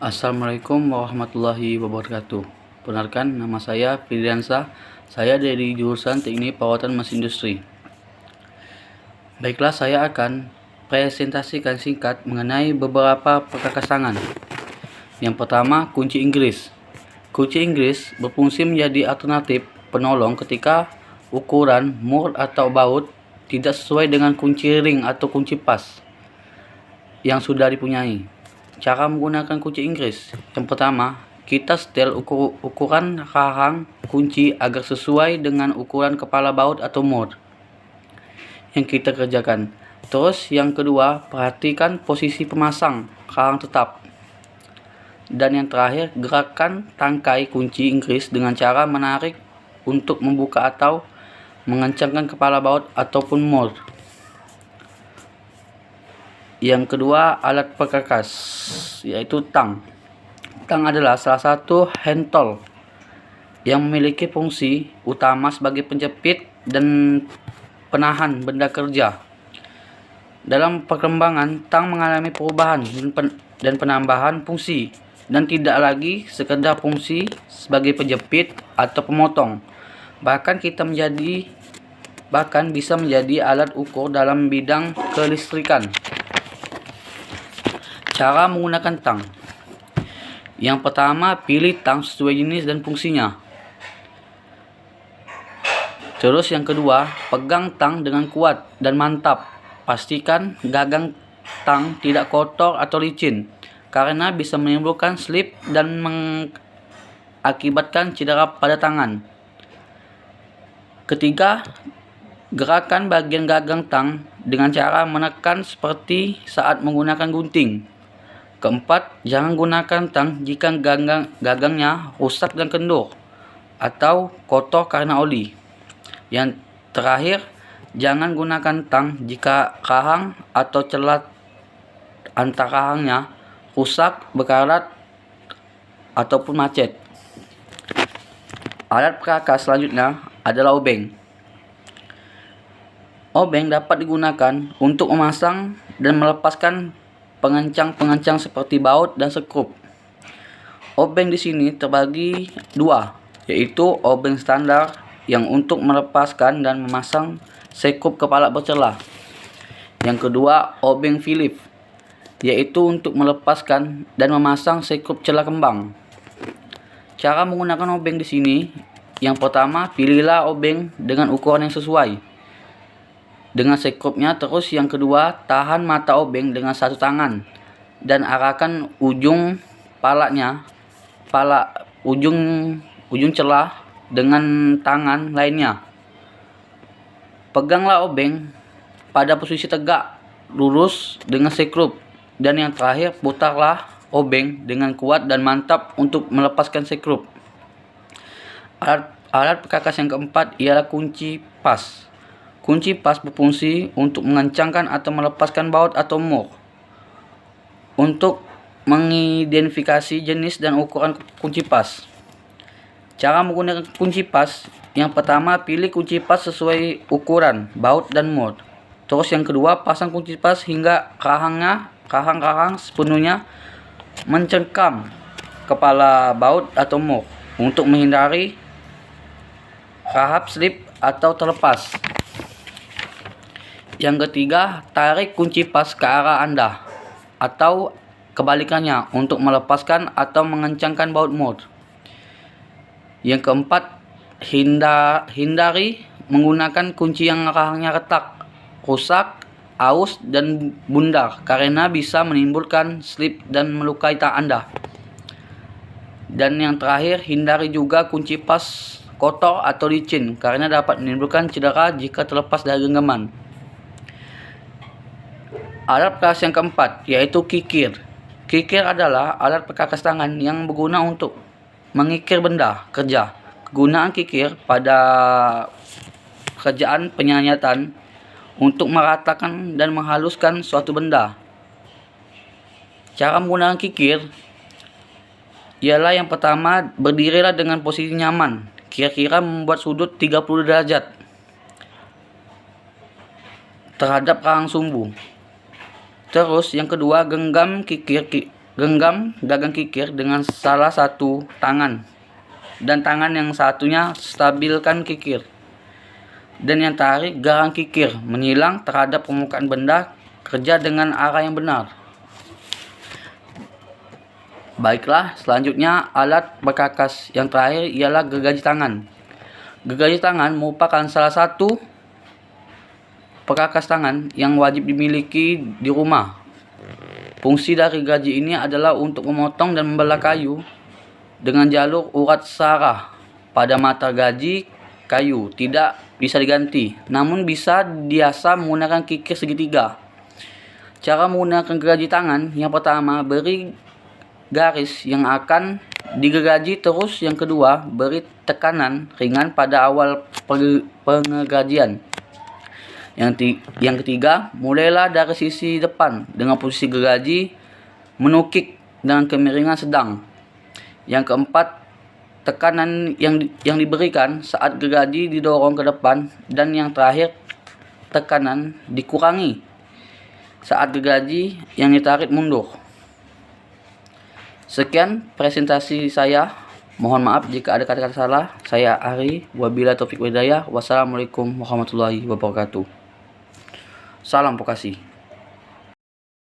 Assalamualaikum warahmatullahi wabarakatuh. Perkenalkan, nama saya Firdiansyah. Saya dari jurusan Teknik Perawatan Mesin Industri. Baiklah, saya akan presentasikan singkat mengenai beberapa perkakas tangan. Yang pertama, kunci Inggris. Kunci Inggris berfungsi menjadi alternatif penolong ketika ukuran, mur atau baut tidak sesuai dengan kunci ring atau kunci pas yang sudah dipunyai. Cara menggunakan kunci Inggris. Yang pertama, kita setel ukuran rahang kunci agar sesuai dengan ukuran kepala baut atau mur yang kita kerjakan. Terus yang kedua, perhatikan posisi pemasang rahang tetap. Dan yang terakhir, gerakan tangkai kunci Inggris dengan cara menarik untuk membuka atau mengencangkan kepala baut ataupun mur. Yang kedua, alat perkakas, yaitu tang. Tang adalah salah satu hand tool yang memiliki fungsi utama sebagai penjepit dan penahan benda kerja. Dalam perkembangan, tang mengalami perubahan dan penambahan fungsi dan tidak lagi sekedar fungsi sebagai penjepit atau pemotong. Bahkan bisa menjadi alat ukur dalam bidang kelistrikan. Cara menggunakan tang. Yang pertama, pilih tang sesuai jenis dan fungsinya. Terus yang kedua, pegang tang dengan kuat dan mantap. Pastikan gagang tang tidak kotor atau licin, karena bisa menimbulkan slip dan mengakibatkan cedera pada tangan. Ketiga, gerakan bagian gagang tang dengan cara menekan seperti saat menggunakan gunting. Keempat, jangan gunakan tang jika gagangnya rusak dan kendur atau kotor karena oli. Yang terakhir, jangan gunakan tang jika rahang atau celah antar rahangnya rusak, berkarat, ataupun macet. Alat perkakas selanjutnya adalah obeng. Obeng dapat digunakan untuk memasang dan melepaskan pengencang-pengencang seperti baut dan sekrup. Obeng di sini terbagi dua, yaitu obeng standar yang untuk melepaskan dan memasang sekrup kepala bercelah. Yang kedua, obeng Phillips, yaitu untuk melepaskan dan memasang sekrup celah kembang. Cara menggunakan obeng di sini, yang pertama, pilihlah obeng dengan ukuran yang sesuai dengan sekrupnya. Terus yang kedua, tahan mata obeng dengan satu tangan dan arahkan ujung ujung celah dengan tangan lainnya. Peganglah obeng pada posisi tegak lurus dengan sekrup. Dan yang terakhir, putarlah obeng dengan kuat dan mantap untuk melepaskan sekrup. Alat perkakas yang keempat ialah kunci pas. Kunci pas berfungsi untuk mengencangkan atau melepaskan baut atau mur. Untuk mengidentifikasi jenis dan ukuran kunci pas. Cara menggunakan kunci pas. Yang pertama, pilih kunci pas sesuai ukuran baut dan mur. Terus yang kedua, pasang kunci pas hingga rahang sepenuhnya mencengkam kepala baut atau mur untuk menghindari rahap slip atau terlepas. Yang ketiga, tarik kunci pas ke arah Anda atau kebalikannya untuk melepaskan atau mengencangkan baut mur. Yang keempat, hindari menggunakan kunci yang rahangnya retak, rusak, aus, dan bundar karena bisa menimbulkan slip dan melukai tangan Anda. Dan yang terakhir, hindari juga kunci pas kotor atau licin karena dapat menimbulkan cedera jika terlepas dari genggaman. Alat perkakas yang keempat, yaitu kikir. Kikir adalah alat perkakas tangan yang berguna untuk mengikir benda kerja. Kegunaan kikir pada kerjaan penyayatan untuk meratakan dan menghaluskan suatu benda. Cara menggunakan kikir ialah yang pertama, berdirilah dengan posisi nyaman, kira-kira membuat sudut 30 derajat terhadap rahang sumbu. Terus yang kedua, genggam genggam gagang kikir dengan salah satu tangan, dan tangan yang satunya stabilkan kikir, dan yang tarik gagang kikir menyilang terhadap permukaan benda. Kerja dengan arah yang benar. Baiklah, selanjutnya alat perkakas yang terakhir ialah gergaji tangan. Gergaji tangan merupakan salah satu perkakas tangan yang wajib dimiliki di rumah. Fungsi dari gergaji ini adalah untuk memotong dan membelah kayu dengan jalur urat searah. Pada mata gergaji, kayu tidak bisa diganti, namun bisa diasah menggunakan kikir segitiga. Cara menggunakan gergaji tangan: yang pertama, beri garis yang akan digergaji, terus yang kedua, beri tekanan ringan pada awal pengergajian. Yang ketiga, mulailah dari sisi depan dengan posisi gergaji menukik dengan kemiringan sedang. Yang keempat, tekanan yang diberikan saat gergaji didorong ke depan, dan yang terakhir, tekanan dikurangi saat gergaji yang ditarik mundur. Sekian presentasi saya. Mohon maaf jika ada kata-kata salah. Saya Ari. Wabillahi taufiq wal hidayah. Wassalamualaikum warahmatullahi wabarakatuh. Salam vokasi.